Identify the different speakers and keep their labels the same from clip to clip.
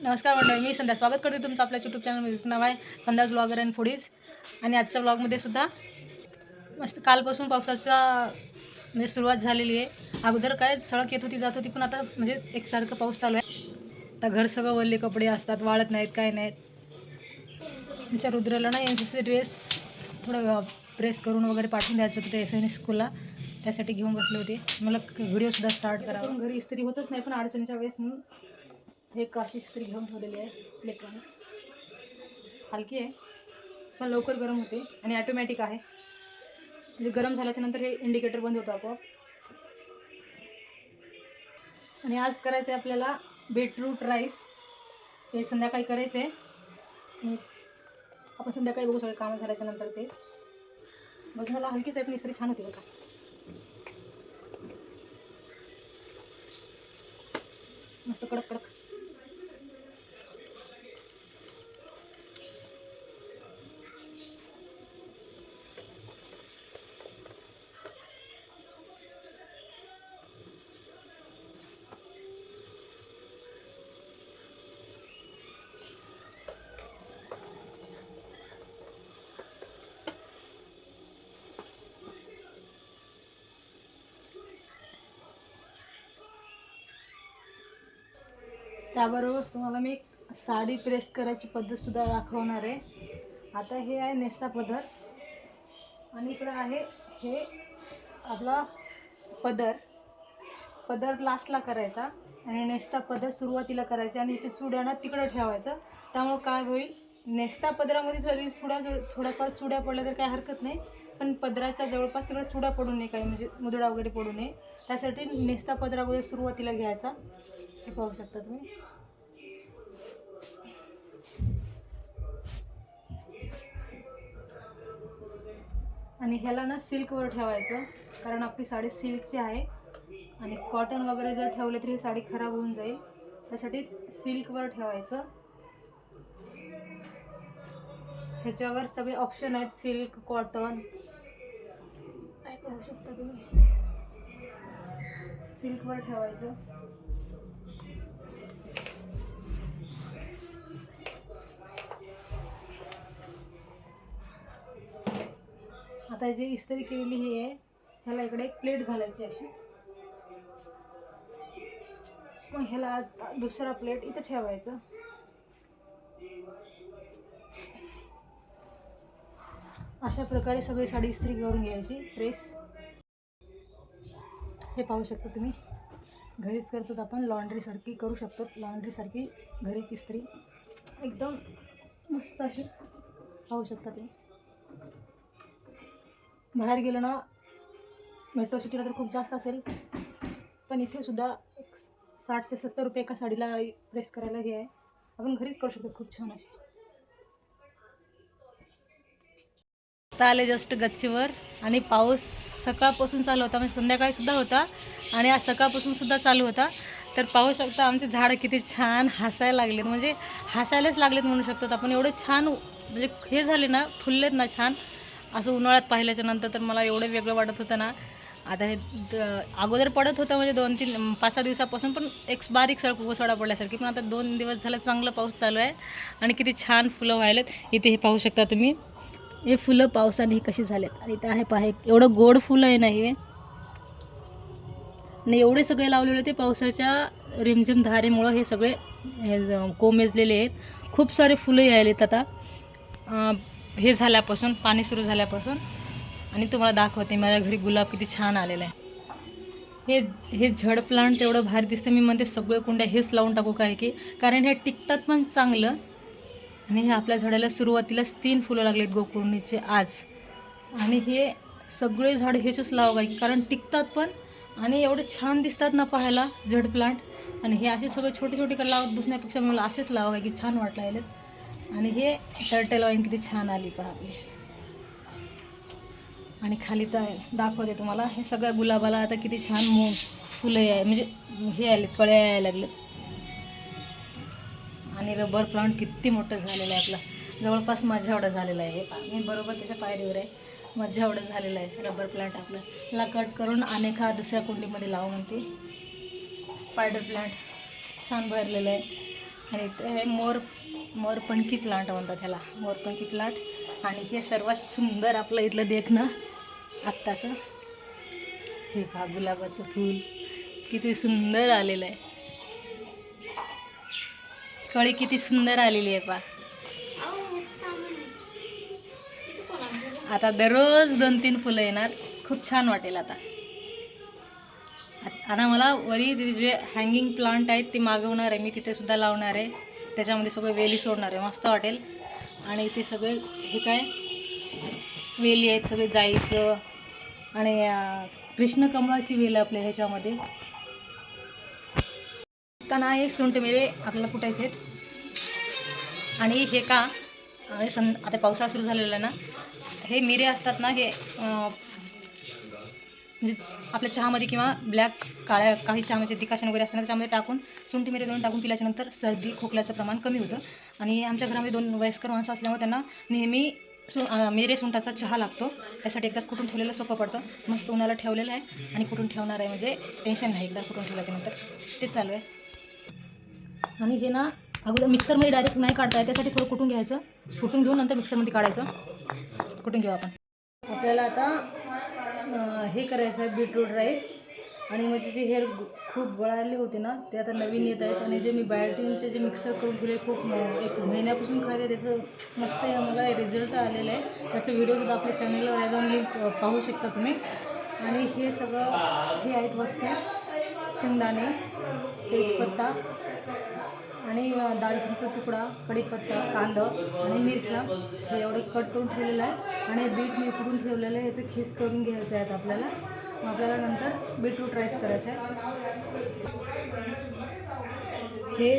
Speaker 1: नमस्कार मंडळी, मी संध्या स्वागत करते तुमचं आपल्या यूट्यूब चॅनलमध्ये. नाव आहे संध्याज ब्लॉगर अँड फूडीज. आणि आजच्या ब्लॉगमध्ये सुद्धा मस्त कालपासून पावसाचा म्हणजे सुरुवात झालेली आहे. अगोदर काय सळक येत होती जात होती, पण आता म्हणजे एकसारखं पाऊस चालू आहे. आता घर सगळं वल्ले कपडे असतात, वाळत नाहीत काय नाहीत. आमच्या रुद्राला ना NCC ड्रेस थोडं प्रेस करून वगैरे पाठवून द्यायचं होतं ते SN स्कूलला, त्यासाठी घेऊन बसले होते. मला व्हिडिओसुद्धा स्टार्ट करावा, घरी इस्त्री होतच नाही, पण अडचणीच्या वेळेस म्हणून हे काशी इस्त्री घेऊन ठेवलेली आहे. इलेक्ट्रॉनिक्स हलकी आहे पण लवकर गरम होते आणि ॲटोमॅटिक आहे. म्हणजे गरम झाल्याच्या नंतर हे इंडिकेटर बंद होतं आपोआप. आणि आज करायचं आहे आपल्याला बीटरूट राईस. हे संध्याकाळी करायचं आहे आणि आपण संध्याकाळी बघू सगळे कामं झाल्याच्या नंतर. ते बघण्याला हलकीच आहे पण इस्त्री छान होती बघा. मस्त कडक कडक. त्याबरोबर तुम्हाला मी साडी प्रेस करायची पद्धतसुद्धा दाखवणार आहे. आता हे आहे नेस्ता पदर आणि इकडं आहे हे आपला पदर लास्टला करायचा आणि नेस्ता पदर सुरुवातीला करायचा. आणि याची चुड्या तिकडं ठेवायचं. त्यामुळं काय होईल, नेस्ता पदरामध्ये जरी थोड्याफार चुड्या पडल्या तर काही हरकत नाही, पण पदराच्या जवळपास तिकडे चुड्या पडू नये, काही म्हणजे मुदडा वगैरे पडू नये. त्यासाठी नेस्ता पदर अगोदर सुरुवातीला घ्यायचा. हे पाहू शकता तुम्ही. आणि ह्याला ना सिल्कवर ठेवायचं, कारण आपली साडी सिल्कची आहे आणि कॉटन वगैरे जर ठेवले तर ही साडी खराब होऊन जाईल. त्यासाठी सिल्कवर ठेवायचं. ह्याच्यावर सगळे ऑप्शन आहेत, सिल्क, कॉटन, काय पाहू शकता तुम्ही. सिल्कवर ठेवायचं. आता जी इस्त्री केलेली ही आहे, ह्याला इकडे एक प्लेट घालायची अशी. मग ह्याला दुसरा प्लेट इथं ठेवायचं. अशा प्रकारे सगळी साडी इस्त्री करून घ्यायची प्रेस. हे पाहू शकता तुम्ही, घरीच करतो आपण, लॉन्ड्रीसारखी करू शकतो. लॉन्ड्रीसारखी घरीच इस्त्री एकदम मस्त अशी पाहू शकता तुम्ही. बाहेर गेलो ना मेट्रो सिटीला तर खूप जास्त असेल, पण इथे सुद्धा 60 ते 70 रुपये एका साडीला प्रेस करायला हे आहे. आपण घरीच करू शकतो खूप छान अशी. आता आले जस्ट गच्चीवर आणि पाऊस सकाळपासून चालू होता, म्हणजे संध्याकाळी सुद्धा होता आणि आज सकाळपासून सुद्धा चालू होता. तर पाहू शकता आमचे झाडं किती छान हसायला लागलेत, म्हणजे हसायलाच लागलेत म्हणू शकतात आपण. एवढे छान म्हणजे हे झाले ना, फुललेत ना छान. असं उन्हाळ्यात पाहिल्याच्या नंतर तर मला एवढं वेगळं वाटत होतं ना. आता हे अगोदर पडत होतं म्हणजे 2-3-5-6 दिवसापासून, पण एक बारीक सडक कोसळा पडल्यासारखी. पण आता 2 दिवस झालं चांगलं पाऊस चालू आहे आणि किती छान फुलं व्हायलेत. इथे हे पाहू शकता तुम्ही, हे फुलं पावसाने कशी झालेत. आणि इथं आहे पहा, एवढं गोड फुलं आहे ना हे. आणि एवढे सगळे लावलेले ते पावसाच्या रिमझिम धारेमुळं हे सगळे कोमेजलेले आहेत. खूप सारे फुलं यायलेत आता हे झाल्यापासून, पाणी सुरू झाल्यापासून. आणि तुम्हाला दाखवते माझ्या घरी गुलाब किती छान आलेला आहे. हे झड प्लांट एवढं भारी दिसतं. मी म्हणते सगळे कुंड्या हेच लावून टाकू काय की, कारण हे टिकतात पण चांगलं. आणि हे आपल्या झाडाला सुरुवातीलाच 3 फुलं लागलेत गोकुर्णीचे आज. आणि हे सगळे झाड हेचंच लावू काय की, कारण टिकतात पण आणि एवढे छान दिसतात ना पाहायला झड प्लांट. आणि हे असे सगळे छोटे छोटे लावत बसण्यापेक्षा मला असेच लावा काय की छान वाटलं. आणि हे टर्टल वाईन किती छान आली पहा आपली. आणि खाली तर दाखवते तुम्हाला, हे सगळ्या गुलाबाला आता किती छान फुलं आहे, म्हणजे हे आले, कळ्या यायला लागलेत. आणि रबर प्लांट किती मोठं झालेलं आहे आपला, जवळपास माझ्या एवढं झालेलं आहे. मी बरोबर त्याच्या पायरीवर आहे, माझ्या एवढं झालेलं आहे रबर प्लांट आपलं. ला कट करून अनेका दुसऱ्या कुंडीमध्ये लावून ते स्पायडर प्लांट छान भरलेलं आहे. आणि इथे आहे मोरपंखी प्लांट म्हणतात ह्याला, मोरपंखी प्लांट. आणि हे सर्वात सुंदर आपलं इथलं देखणं आत्ताचं हे पहा, गुलाबाचं फूल किती सुंदर आलेलं आहे. कळी किती सुंदर आलेली आहे पहा. आता दररोज 2-3 फुलं येणार, खूप छान वाटेल. आता मला वरी जे हँगिंग प्लांट आहेत ते मागवणार आहे मी, तिथे सुद्धा लावणार आहे. त्याच्यामध्ये सगळे वेली सोडणार आहे, मस्त वाटेल. आणि ते सगळे हे काय वेली आहेत, सगळे जाईचं आणि कृष्णकमळाची वेल आपल्या ह्याच्यामध्ये. त्यांना हे सुंठ मिरे आपल्याला कुटायचे आहेत. आणि हे का आता पावसाळा सुरू झालेला आहे ना, हे मिरे असतात ना, हे म्हणजे आपल्या चहामध्ये किंवा काळी चहामध्ये डिकाशन वगैरे असताना त्याच्यामध्ये टाकून सुंठी मिरे घालून टाकून पिल्याच्यानंतर सर्दी खोकल्याचं प्रमाण कमी होतं. आणि आमच्या घरामध्ये 2 वयस्कर माणसं असल्यामुळे त्यांना नेहमी मिरे सुंठाचा चहा लागतो. त्यासाठी एकदाच कुठून ठेवलेलं सोपं पडतं. मस्त उन्हाला ठेवलेलं आहे आणि कुठून ठेवणार आहे म्हणजे टेन्शन नाही, एकदा कुठून ठेवल्याच्यानंतर ते चालू आहे. आणि हे ना अगोदर मिक्सरमध्ये डायरेक्ट नाही काढता येत, त्यासाठी थोडं कुटून घ्यायचं. कुटून घेऊन नंतर मिक्सरमध्ये काढायचं. कुटून घेऊ आपण. आपल्याला आता हे करायचं आहे बीटरूट राईस. आणि म्हणजे जे हेअर खूप गळाले होते ना ते आता नवीन येत आहेत. आणि जे मी बायोटिनचे जे मिक्सर करून ठेवले खूप 1 महिन्यापासून खायले, त्याचं मस्त मला रिझल्ट आलेलं आहे. त्याचं व्हिडिओसुद्धा आपल्या चॅनलवर जाऊन लिंक पाहू शकता तुम्ही. आणि हे सगळं हे आहेत वस्तू, शेंगदाणे, तेजपत्ता आणि दालचिनीचा तुकडा, कढीपत्ता, कांदा आणि मिरच्या हे एवढं कट करून ठेवलेलं आहे. आणि बीट मी उकडून ठेवलेलं आहे, याचं खीस करून घ्यायचं आहे आपल्याला नंतर बीटरूट राईस करायचं आहे.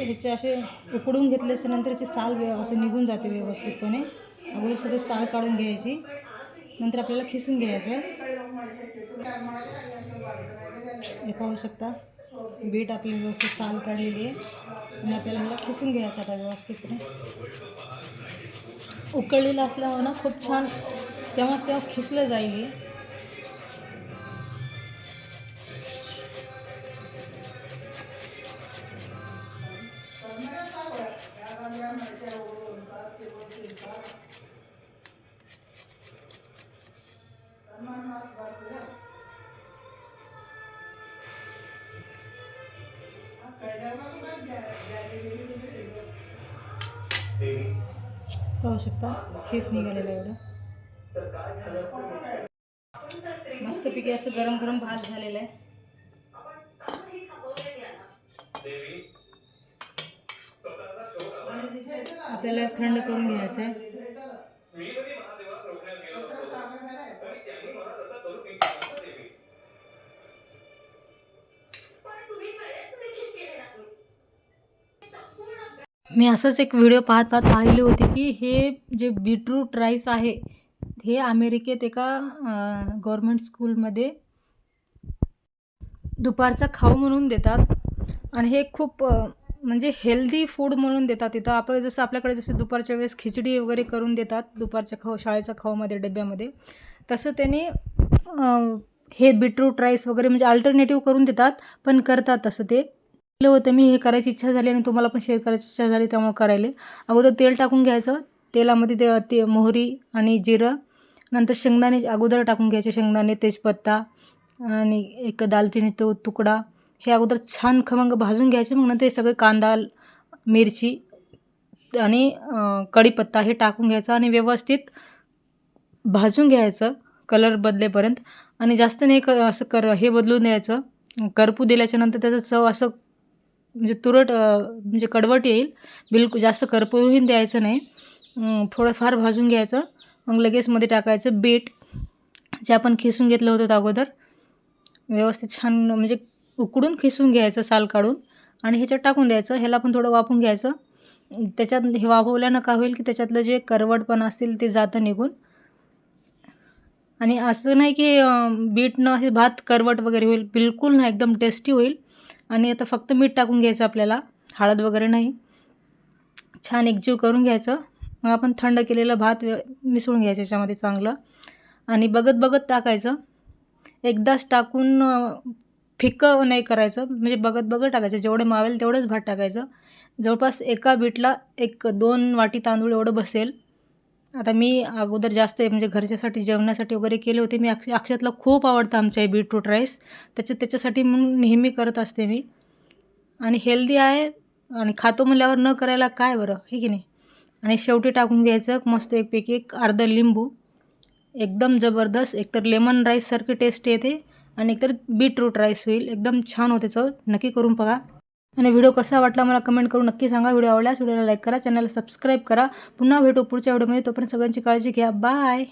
Speaker 1: ह्याचे असे उकडून घेतल्याच्या नंतर याची साल असं निघून जाते व्यवस्थितपणे. अगोदर सगळी साल काढून घ्यायची, नंतर आपल्याला खिसून घ्यायचं आहे. हे पाहू शकता, बीट आपली व्यवस्थित साल काढलेली आहे. आणि आपल्याला ह्याला खिसून घ्यायचं आता व्यवस्थितपणे. उकळलेलं असल्यामुळे ना खूप छान तेव्हा खिसलं जाईल. पाहू शकता खीस निघालेला एवढं मस्तपैकी असं गरम गरम भात झालेला आहे. आपल्याला थंड करून घ्यायचं आहे. मी असंच एक व्हिडिओ पाहत पाहिली होती की हे जे बीटरूट राईस आहे हे अमेरिकेत एका गव्हर्मेंट स्कूलमध्ये दुपारचा खाऊ म्हणून देतात. आणि हे खूप म्हणजे हेल्दी फूड म्हणून देतात तिथं. आपण जसं आपल्याकडे जसे दुपारच्या वेळेस खिचडी वगैरे करून देतात दुपारच्या शाळेच्या खाऊमध्ये डब्यामध्ये, तसं त्यांनी हे बीटरूट राईस वगैरे म्हणजे अल्टरनेटिव्ह करून देतात. पण करतात तसं ते होतं. मी हे करायची इच्छा झाली आणि तुम्हाला पण शेअर करायची इच्छा झाली त्यामुळे करायले. अगोदर तेल टाकून घ्यायचं, तेलामध्ये ते मोहरी आणि जिरं, नंतर शेंगदाणे अगोदर टाकून घ्यायचे, शेंगदाणे, तेजपत्ता आणि एक दालचिनी तुकडा हे अगोदर छान खमंग भाजून घ्यायचे. मग नंतर हे सगळे कांदा, मिरची आणि कढीपत्ता हे टाकून घ्यायचं आणि व्यवस्थित भाजून घ्यायचं कलर बदलेपर्यंत. आणि जास्त नाही असं हे बदलून द्यायचं. करपू दिल्याच्या नंतर त्याचं चव असं म्हणजे तुरट म्हणजे कडवट येईल. बिलकुल जास्त करपूही द्यायचं नाही, थोडंफार भाजून घ्यायचं. मग लगेच मध्ये टाकायचं बीट जे आपण खिसून घेतलं होतं अगोदर, व्यवस्थित छान म्हणजे उकडून खिसून घ्यायचं साल काढून आणि ह्याच्यात टाकून द्यायचं. ह्याला पण थोडं वाफून घ्यायचं. त्याच्यात हे वाफवल्यानं काय होईल की त्याच्यातलं जे करवटपण असेल ते जातं निघून. आणि असं नाही की बीटनं हे भात करवट वगैरे होईल, बिलकुल नाही, एकदम टेस्टी होईल. आणि आता फक्त मीठ टाकून घ्यायचं आपल्याला, हळद वगैरे नाही. छान एकजीव करून घ्यायचं. मग आपण थंड केलेला भात मिसळून घ्यायचं याच्यामध्ये चांगलं आणि बघत बघत टाकायचं. एकदाच टाकून फिक्कं नाही करायचं, म्हणजे बघत बघत टाकायचं. जेवढं मावेल तेवढंच भात टाकायचं. जवळपास एका बीटला 1-2 वाटी तांदूळ एवढं बसेल. आता मी अगोदर जास्त म्हणजे घरच्यासाठी जेवणासाठी वगैरे केले होते. मी अक्षतला खूप आवडतं आमच्या हे बीटरूट राईस. त्याच्यासाठी म्हणून नेहमी करत असते मी. आणि हेल्दी आहे आणि खातो म्हणल्यावर न करायला काय बरं, हे की नाही. आणि शेवटी टाकून घ्यायचं मस्त एक अर्धा लिंबू. एकदम जबरदस्त. एकतर लेमन राईससारखी टेस्ट येते आणि एकतर बीटरूट राईस होईल. एकदम छान होते चव. नक्की करून बघा. आणि व्हिडिओ कसा वाटला मला कमेंट करून नक्की सांगा. व्हिडिओ आवडल्यास व्हिडिओला लाईक करा, चॅनलला सबस्क्राईब करा. पुन्हा भेटू पुढच्या व्हिडिओमध्ये. तोपर्यंत सगळ्यांची काळजी घ्या. बाय.